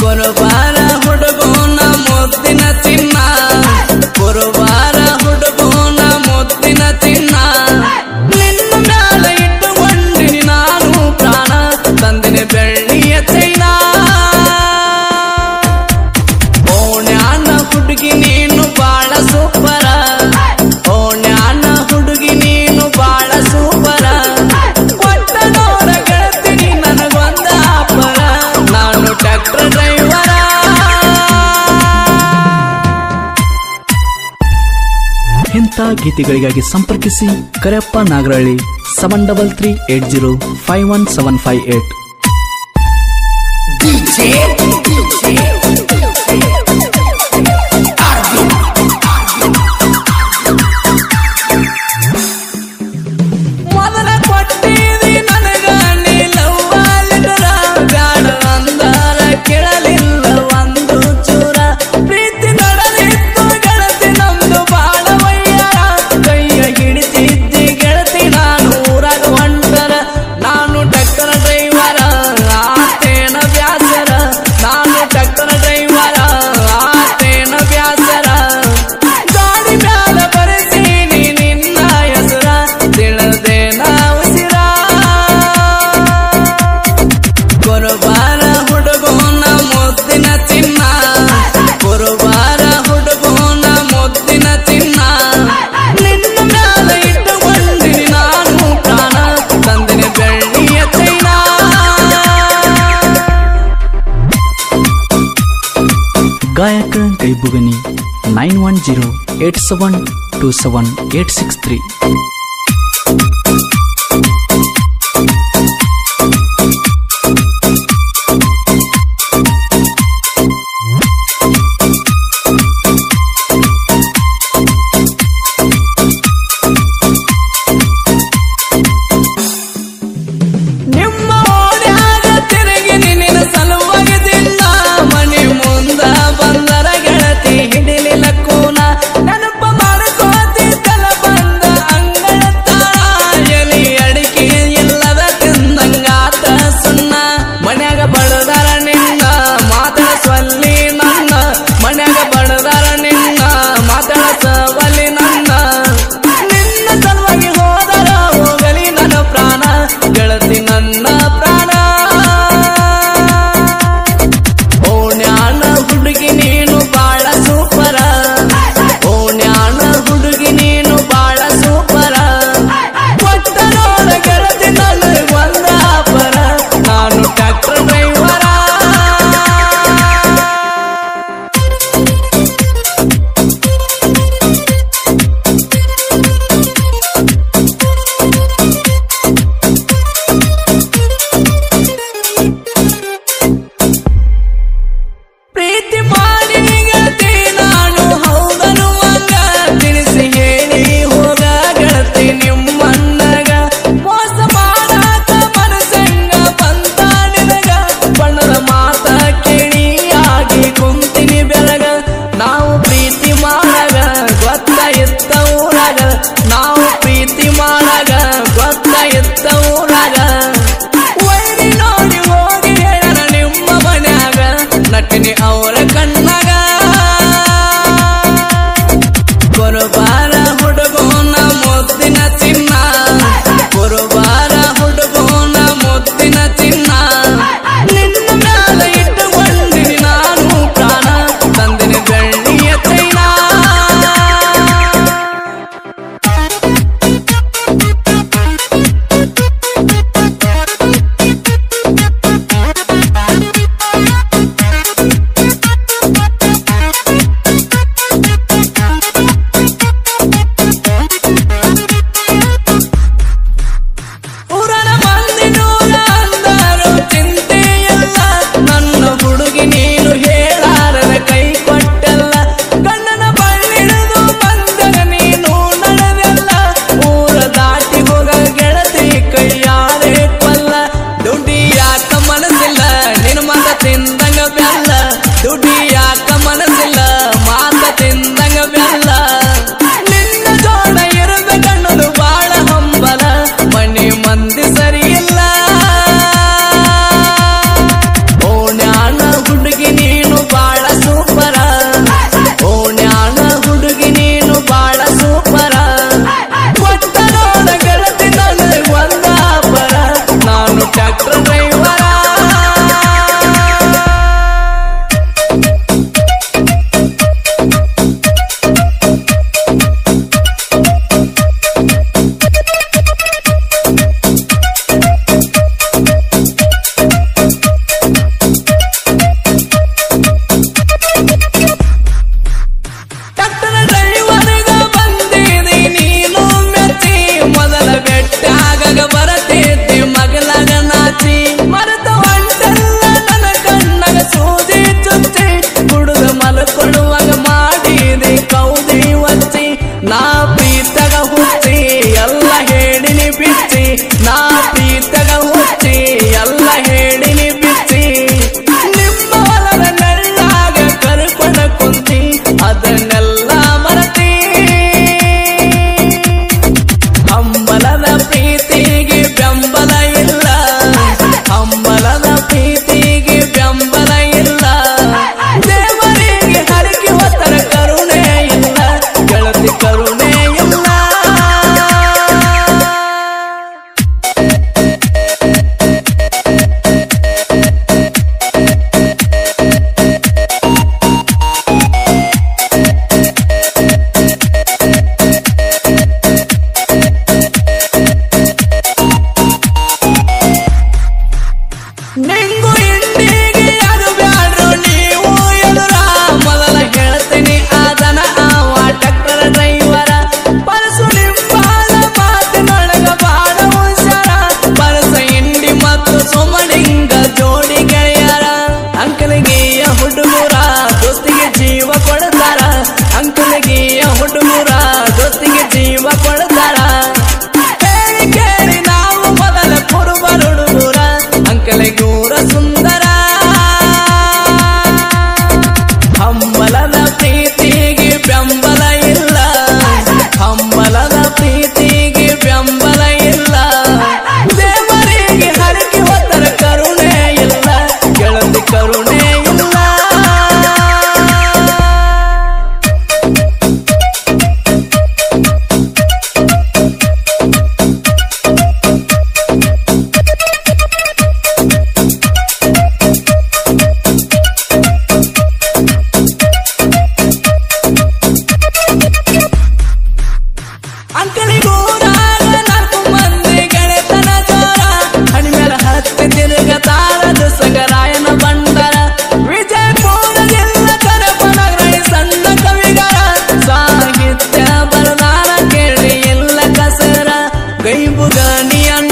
ಕುರುಬಾರ ಹುಡುಗೋನ ಮುದ್ದಿನ ಚಿನ್ನ ಕುರುಬಾರ ಹುಡುಗೋನ ಮುದ್ದಿನ ಚಿನ್ನ ನಿನ್ನ ಮ್ಯಾಲ ಇಟ್ಟುಕೊಂಡಿನಿ ನಾನು ಪ್ರಾಣ ತಂದಿನಿ ಬೆಳ್ಳಿಯ ಚೈನ ಓಣ್ಯಾನ ಹುಡುಗಿ ನೀನು ಬಾಳ ಸೂಪರ ಓಣ್ಯಾನ ಹುಡುಗಿ ನೀನು ಬಾಳ ಸೂಪರ ಒಟ್ಟ ನೋಡ ಗೆಳತೀನಿ ನನಗೊಂದ ಅಪರ ನಾನು ಟ್ರ್ಯಾಕ್ಟರ್ ಡ್ರೈವರ ಇಂಥ ಗೀತೆಗಳಿಗಾಗಿ ಸಂಪರ್ಕಿಸಿ ಕರೆಯಪ್ಪ ನಾಗರಳ್ಳಿ 7338051758 ಮೊದಲ ಕೊಟ್ಟಿದಿ ನನಗ ನೀ ಲವ್ವ ಲೆಟರ ಬ್ಯಾಡ ಅಂದಾರ ಕೇಳಲಿಲ್ಲ ಒಂದು ಚೂರ ಪ್ರೀತಿ ನಡೆದಿತ್ತು ಗೆಳತಿ ನಮ್ದು ಬಾಳ ವಯ್ಯಾರ ಕೈಯ ಹಿಡಿತಿದ್ದಿ ಗೆಳತಿ ನಾನು ಊರಾಗ ಹೊಂಟರ ನಾನು ಟ್ರ್ಯಾಕ್ಟರ್ ಡ್ರೈವರ ಆತೇನ ಬ್ಯಾಸರ ನಾನು ಟ್ರ್ಯಾಕ್ಟರ್ ಡ್ರೈವರ ಆತೇನ ಬ್ಯಾಸರ ಗಾಡಿ ಮ್ಯಾಲ ಬರೆಸೀನಿ ನಿನ್ನ ಹೆಸರ ತಿಳಿದೇನ ಉಸಿರ ಕುರುಬಾರ ಹುಡುಗೋನ ಮುದ್ದಿನ ಚಿನ್ನ ಕುರುಬಾರ ಹುಡುಗೋನ ಮುದ್ದಿನ ಚಿನ್ನ ನಿನ್ನ ಮ್ಯಾಲ ಇಟ್ಟುಕೊಂಡಿನಿ ನಾನು ಪ್ರಾಣ ತಂದಿನಿ ಬೆಳ್ಳಿಯ ಚೈನ ಗಾಯಕ ಕೈಬುಗನಿ 9108727863 ನಿಮ್ಮ ಓಡ್ಯಾಗ ತಿರುಗಿನಿ ನಿನ್ನ ಸಲುವಾಗಿ ದಿನ ಮನೆ ಮುಂದ ಬಂದರ ಗೆಳತಿ ಹಿಡಿಲಿಲ್ಲ ಕೂನ ನೆನಪ ಮಾಡ್ಕೋತಿದ್ದಲ ಬಂದ ಅಂಗಳ ತಾಳ ಎಲಿ ಅಡಿಕೆ ಇಲ್ಲದ ತಿಂದಂಗಾತ ಸುಣ್ಣ ಮನ್ಯಾಗ ಬಡದರ ನಿನ್ನ ಮಾತಾಡಸವಲ್ಲಿ ನನ್ನ ಮನ್ಯಾಗ ಬಡದರ ನಿನ್ನ ಮಾತಾಡಸವಲ್ಲಿ ನನ್ನ ನಿನ್ನ ಸಲುವಾಗಿ ಹೋದರ ಹೋಗಲಿ ನನ್ನ ಪ್ರಾಣ ಗೆಳತಿ ನನ್ನ ಪ್ರಾಣ ಓಣ್ಯಾನ ಹುಡುಗಿ ನೀನು ಬಾಳ ಸೂಪರ ಓಣ್ಯಾನ ಹುಡುಗಿ ನೀನು ಬಾಳ ಸೂಪರ ಒಟ್ಟ ನೋಡ ಗೆಳತಿ ನನಗೊಂದ ಅಪರ ನಾನು ಟ್ರ್ಯಾಕ್ಟರ್ ಡ್ರೈವರ ಪ್ರೀತಿ ಮಾಡಿ ಗೆಳತಿ ನಾನು ಹೌದನು ಹಂಗ ತಿಳಿಸಿ ಹೇಳಿ ಹೋಗ ಗೆಳತಿ ನಿಮ್ಮಣ್ಣಗ ಮೋಸ ಮಾಡಾಕ ಮನಸಂಗ ಬಂತ ನಿನಗ ಬಣ್ಣದ ಮಾತ ಕೇಳಿ ಆಗಿ ಕುಂತಿನಿ ಬೆಳಗ ನಾವು ಪ್ರೀತಿ ಮಾಡಗ ಗೊತ್ತ ಇತ್ತ ಊರಾಗ ನಾವು ಪ್ರೀತಿ ಮಾಡಗ ಗೊತ್ತ ಇತ್ತ ಊರಾಗ ವೈರಿ ನೋಡಿ ಹೋಗಿ ಹೇಳಣ ನಿಮ್ಮ ಮನ್ಯಾಗ ನಟಿನಿ ಅವರ ಕಣ್ಣಾಗ ಕುರುಬಾರ ಹುಡುಗೋನ ಮುದ್ದಿನ ಚಿನ್ನ ಕುರುಬಾರ ಹುಡುಗೋನ ಮುದ್ದಿನ ಚಿನ್ನ ನಿನ್ನ ಮ್ಯಾಲ ಇಟ್ಟುಕೊಂಡಿನಿ ನಾನು ಪ್ರಾಣ ತಂದಿನಿ ಬೆಳ್ಳಿಯ ಚೈನ ಊರನ ಮಂದಿ ನೂರ ಅಂದರು ಚಿಂತೆ ಎಲ್ಲ ನನ್ನ ಹುಡುಗಿ ನೀನು ಹೇಳಾರದ ಕೈ ಕೊಟ್ಟಲ್ಲ ಗಂಡನ ಬಳ್ಳಿಡಿದು ಬಂದಗ ನೀನು ನಡೆದೆಲ್ಲ ಊರ ದಾಟಿ ಹೋಗ ಗೆಳತಿ ಕೈಯಾರೆ ಕೊಲ್ಲ ದುಡ್ಡಿ ಯಾಕ ಮನಸ್ಸಿಲ್ಲ ನಿನ್ನ ಮಾತ ತಿಂದಂಗ ಬೆಲ್ಲ ದುಡ್ಡಿ ಯಾಕ ಮನಸ್ಸಿಲ್ಲ ಮಾತ ತಿಂದಂಗ ಬೆಲ್ಲ ನಿನ್ನ ಜೋಡ ಇರಬೇಕನ್ನೋದು ಬಾಳ ಹಂಬಲ ಮನೆ ಮಂದಿ ಸರಿ ಇಲ್ಲ ಓಣ್ಯಾನ ಹುಡುಗಿ ಬುಗನಿ ಅಣ್ಣ